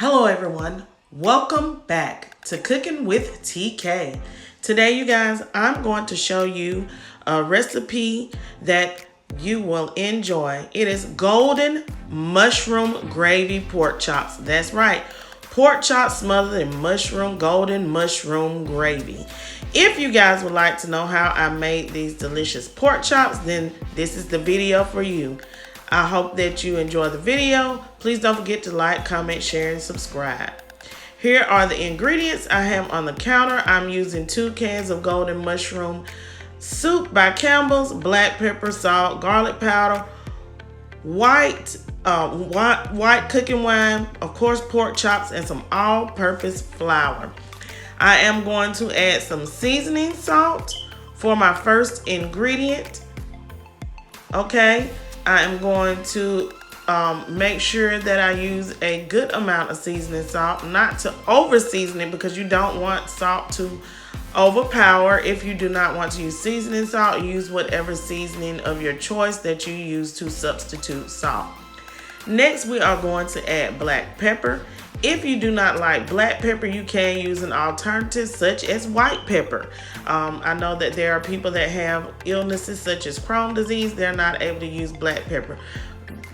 Hello everyone, welcome back to Cooking with TK. Today you guys, I'm going to show you a recipe that you will enjoy. It is golden mushroom gravy pork chops. That's right, pork chops smothered in golden mushroom gravy. If you guys would like to know how I made these delicious pork chops, then this is the video for you. I hope that you enjoy the video. Please don't forget to like, comment, share, and subscribe. Here are the ingredients I have on the counter. I'm using 2 cans of golden mushroom soup by Campbell's, black pepper, salt, garlic powder, white cooking wine, of course pork chops, and some all-purpose flour. I am going to add some seasoning salt for my first ingredient. Okay. I am going to make sure that I use a good amount of seasoning salt, not to over season it because you don't want salt to overpower. If you do not want to use seasoning salt, use whatever seasoning of your choice that you use to substitute salt. Next, we are going to add black pepper. If you do not like black pepper, you can use an alternative such as white pepper. I know that there are people that have illnesses such as Crohn's disease. They're not able to use black pepper.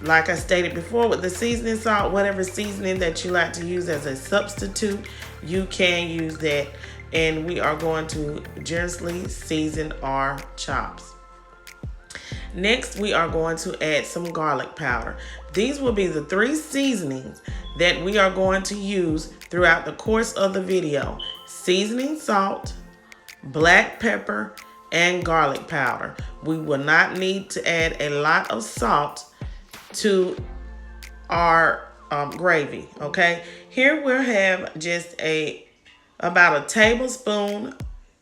Like I stated before, with the seasoning salt, whatever seasoning that you like to use as a substitute, you can use that. And we are going to generously season our chops. Next, we are going to add some garlic powder. These will be the 3 seasonings that we are going to use throughout the course of the video. Seasoning salt, black pepper, and garlic powder. We will not need to add a lot of salt to our gravy, okay? Here we'll have just about a tablespoon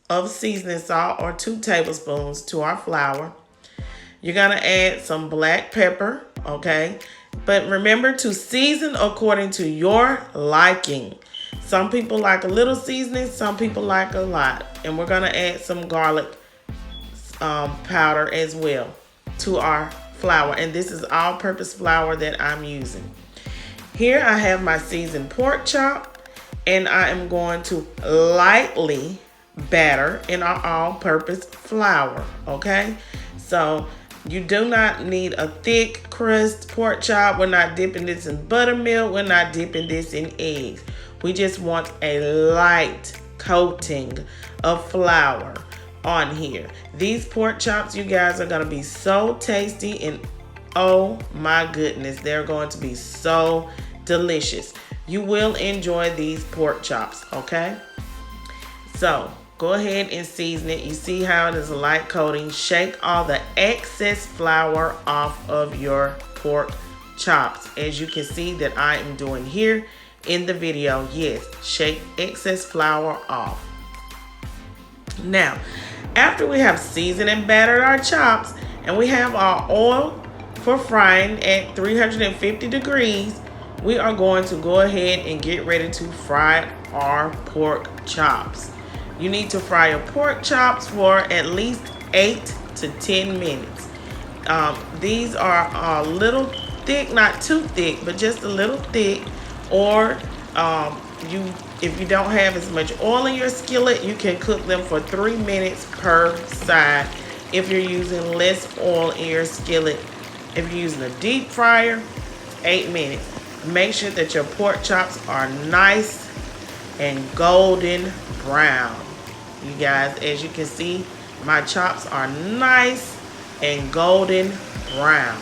of seasoning salt or 2 tablespoons to our flour. You're gonna add some black pepper, okay? But remember to season according to your liking. Some people like a little seasoning, some people like a lot. And we're gonna add some garlic powder as well to our flour. And this is all-purpose flour that I'm using. Here I have my seasoned pork chop, and I am going to lightly batter in our all-purpose flour, okay? So you do not need a thick crust pork chop. We're not dipping this in buttermilk. We're not dipping this in eggs. We just want a light coating of flour on here. These pork chops, you guys, are going to be so tasty, and oh my goodness, they're going to be so delicious. You will enjoy these pork chops, okay? So go ahead and season it. You see how it is a light coating. Shake all the excess flour off of your pork chops, as you can see that I am doing here in the video. Yes, shake excess flour off. Now, after we have seasoned and battered our chops, and we have our oil for frying at 350 degrees, we are going to go ahead and get ready to fry our pork chops. You need to fry your pork chops for at least 8 to 10 minutes. These are a little thick, not too thick, but just a little thick. Or if you don't have as much oil in your skillet, you can cook them for 3 minutes per side. If you're using less oil in your skillet, if you're using a deep fryer, 8 minutes. Make sure that your pork chops are nice and golden brown. You guys, as you can see, my chops are nice and golden brown.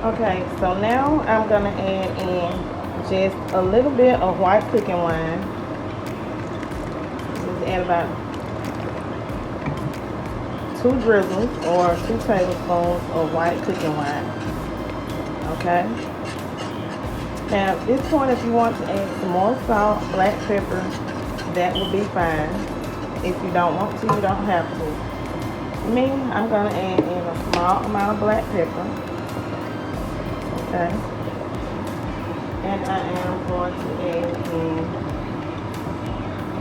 Okay, so now I'm gonna add in just a little bit of white cooking wine. Just add about 2 drizzles or 2 tablespoons of white cooking wine. Okay. Now at this point, if you want to add some more salt, black pepper, that will be fine. If you don't want to, you don't have to. Me, I'm gonna add in a small amount of black pepper. Okay. And I am going to add in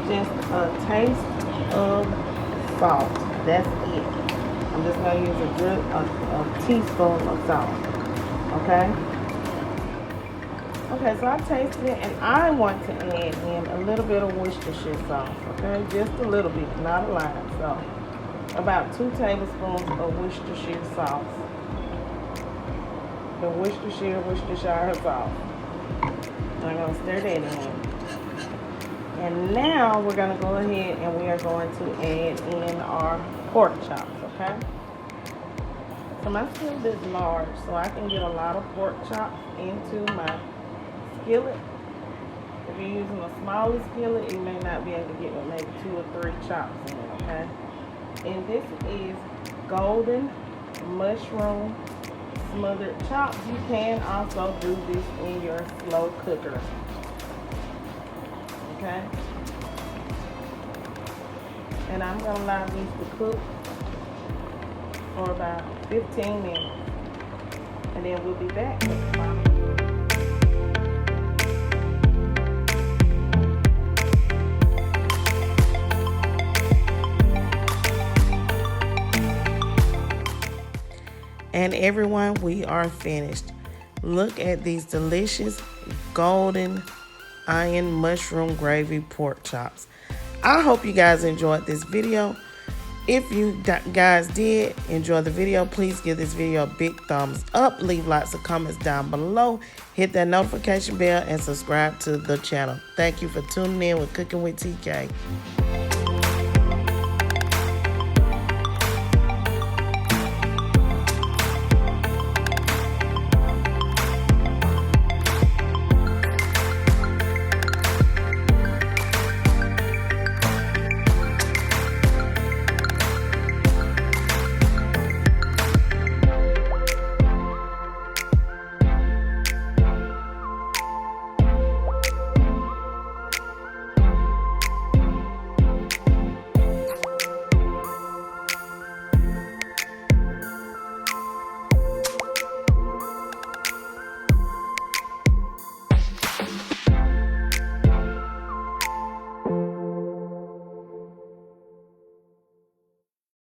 just a taste of salt. That's it. I'm just going to use a teaspoon of salt. Okay? Okay, so I tasted it, and I want to add in a little bit of Worcestershire sauce. Okay? Just a little bit, not a lot. So, about 2 tablespoons of Worcestershire sauce. The Worcestershire sauce. I'm going to stir that in. And now we're going to go ahead and we are going to add in our pork chops, okay? So my skillet is large, so I can get a lot of pork chops into my skillet. If you're using a smaller skillet, you may not be able to get maybe 2 or 3 chops in it, okay? And this is golden mushroom smothered chops. You can also do this in your slow cooker. Okay? And I'm going to allow these to cook for about 15 minutes. And then we'll be back with the final. And everyone, we are finished. Look at these delicious golden iron mushroom gravy pork chops. I hope you guys enjoyed this video. If you guys did enjoy the video, please give this video a big thumbs up. Leave lots of comments down below. Hit that notification bell and subscribe to the channel. Thank you for tuning in with Cooking with TK.